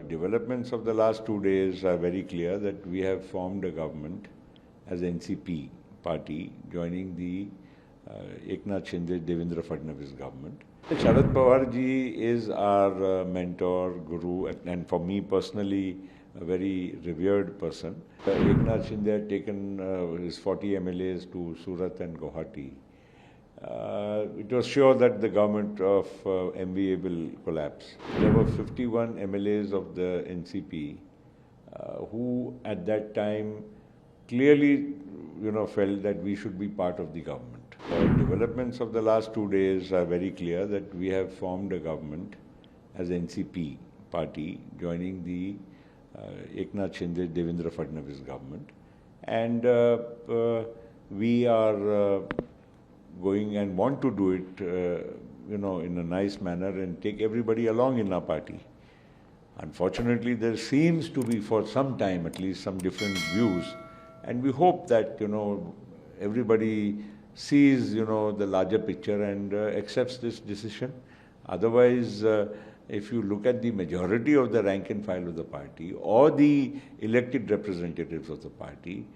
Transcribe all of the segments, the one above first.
Developments of the last 2 days are very clear that we have formed a government as NCP party joining the Eknath Shinde Devendra Fadnavis government. Sharad Pawar ji is our mentor, guru, and for me personally, a very revered person. Eknath Shinde had taken his 40 MLAs to Surat and Guwahati. It was sure that the government of MVA will collapse. There were 51 MLAs of the NCP who at that time clearly felt that we should be part of the government. Developments of the last 2 days are very clear that we have formed a government as NCP party joining the Eknath Shinde Devendra Fadnavis government, and we are going and want to do it in a nice manner and take everybody along in our party. Unfortunately, there seems to be for some time at least some different views, and we hope that everybody sees the larger picture and accepts this decision. Otherwise, if you look at the majority of the rank and file of the party or the elected representatives of the party,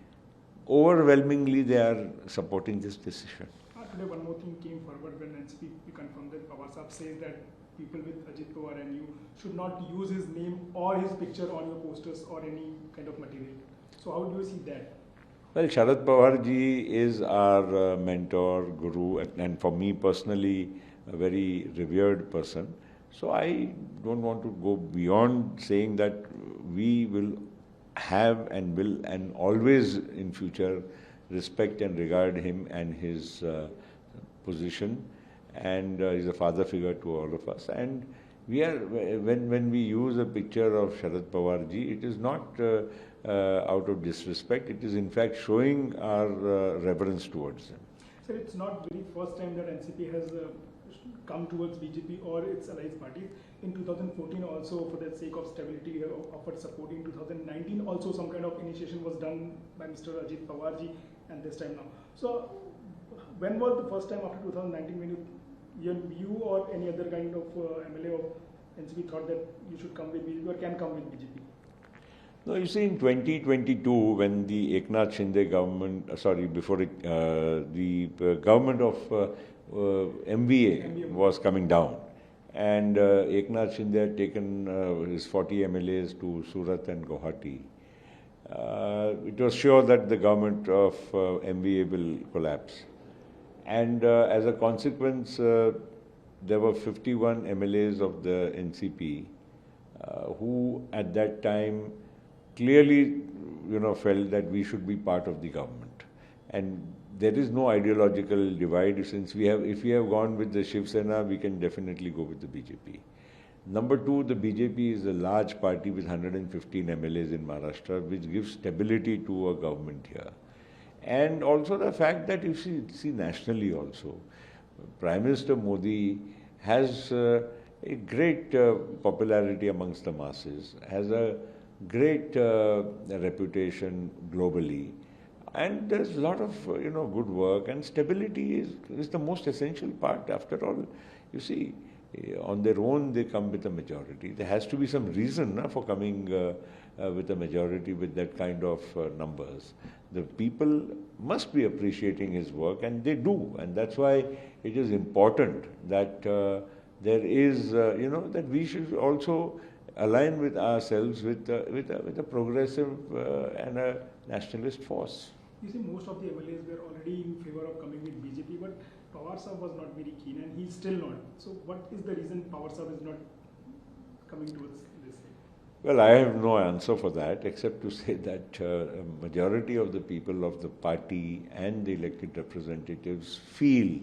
overwhelmingly they are supporting this decision. Today one more thing came forward when NCP confirmed that Pawar Sahab says that people with Ajit Pawar and you should not use his name or his picture on your posters or any kind of material. So how do you see that? Well, Sharad Pawar ji is our mentor, guru, and for me personally, a very revered person. So I don't want to go beyond saying that we will have and will and always in future respect and regard him and his position, and he's a father figure to all of us. And we are when we use a picture of Sharad Pawar ji, it is not out of disrespect. It is in fact showing our reverence towards him. Sir, it's not very first time that NCP has come towards BJP or its allies parties. In 2014 also, for the sake of stability, we have offered support. In 2019 also some kind of initiation was done by Mr. Ajit Pawar ji, and this time now. So when was the first time after 2019 when you or any other kind of MLA of NCP thought that you should come with BJP or can come with BJP? No, you see, in 2022, when the Eknath Shinde government, before it, the government of MVA was coming down, and Eknath Shinde had taken his 40 MLAs to Surat and Guwahati. It was sure that the government of MVA will collapse. And as a consequence, there were 51 MLAs of the NCP who at that time clearly felt that we should be part of the government. And there is no ideological divide. Since if we have gone with the Shiv Sena, we can definitely go with the BJP. Number two, the BJP is a large party with 115 MLAs in Maharashtra, which gives stability to a government here. And also the fact that you see nationally also, Prime Minister Modi has a great popularity amongst the masses, has a great reputation globally, and there's a lot of good work, and stability is the most essential part. After all, you see, on their own they come with a majority. There has to be some reason for coming with a majority with that kind of numbers. The people must be appreciating his work, and they do, and that's why it is important that there is that we should also align with ourselves with a progressive and a nationalist force. You see, most of the MLAs were already in favor of coming with BJP, but Pawar Sahab was not very keen, and he's still not. So what is the reason Pawar Sahab is not coming towards this thing? Well, I have no answer for that, except to say that a majority of the people of the party and the elected representatives feel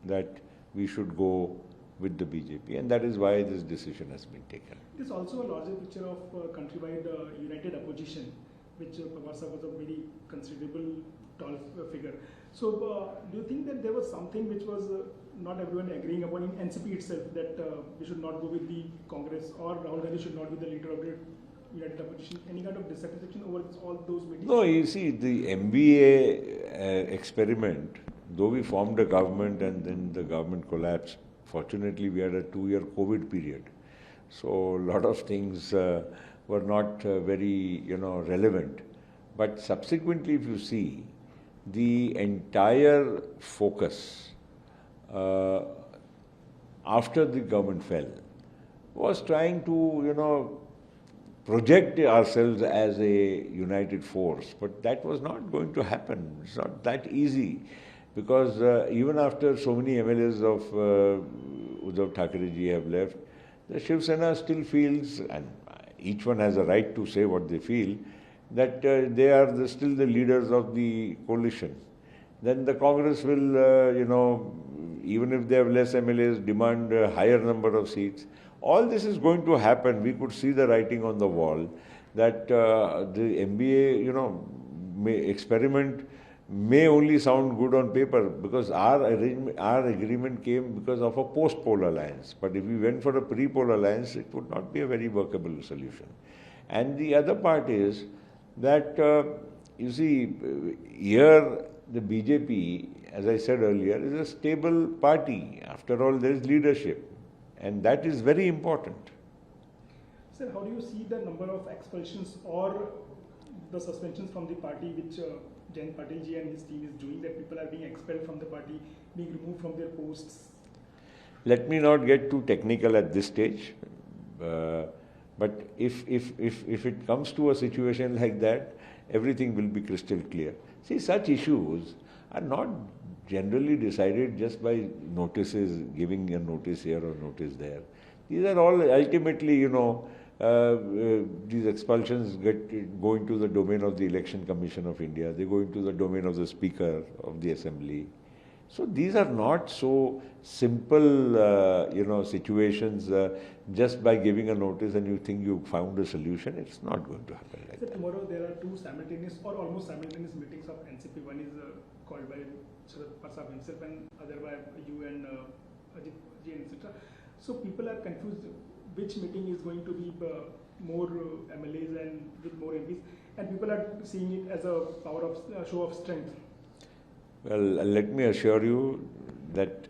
that we should go with the BJP, and that is why this decision has been taken. It is also a larger picture of countrywide united opposition, which Pawar Sahab was a very considerable tall figure. So do you think that there was something which was not everyone agreeing upon in NCP itself, that we should not go with the Congress, or Rahul Gandhi should not be the leader of the united opposition? Any kind of dissatisfaction over all those meetings? No, you see, the MBA experiment, though we formed a government and then the government collapsed, fortunately we had a 2-year COVID period. So a lot of things were not very, relevant. But subsequently, if you see, the entire focus uh, after the government fell was trying to, project ourselves as a united force. But that was not going to happen. It's not that easy. Because even after so many MLAs of Uddhav Thackeray ji have left, the Shiv Sena still feels, and each one has a right to say what they feel, that they are still the leaders of the coalition. Then the Congress will, even if they have less MLAs, demand a higher number of seats. All this is going to happen. We could see the writing on the wall that the MBA, experiment may only sound good on paper, because our agreement came because of a post-poll alliance. But if we went for a pre-poll alliance, it would not be a very workable solution. And the other part is that, you see, here the BJP, as I said earlier, is a stable party. After all, there is leadership. And that is very important. Sir, how do you see the number of expulsions or the suspensions from the party which Jayant Patel ji and his team is doing, that people are being expelled from the party, being removed from their posts? Let me not get too technical at this stage. But if it comes to a situation like that, everything will be crystal clear. See, such issues are not generally decided just by notices, giving a notice here or notice there. These are all ultimately, these expulsions go into the domain of the Election Commission of India. They go into the domain of the Speaker of the Assembly. So these are not so simple, situations. Just by giving a notice and you think you found a solution, it's not going to happen like that. Tomorrow there are two simultaneous or almost simultaneous meetings of NCP. One is called by Sharad Pawar himself and other by you and Ajit ji, etc. So people are confused which meeting is going to be more MLAs and with more MPs, and people are seeing it as a power of show of strength. Well, let me assure you that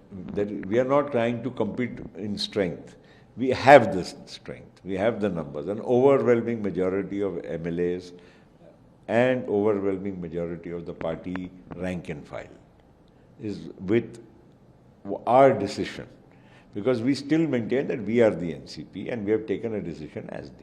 we are not trying to compete in strength. We have this strength. We have the numbers. An overwhelming majority of MLAs and overwhelming majority of the party rank and file is with our decision. Because we still maintain that we are the NCP and we have taken a decision as the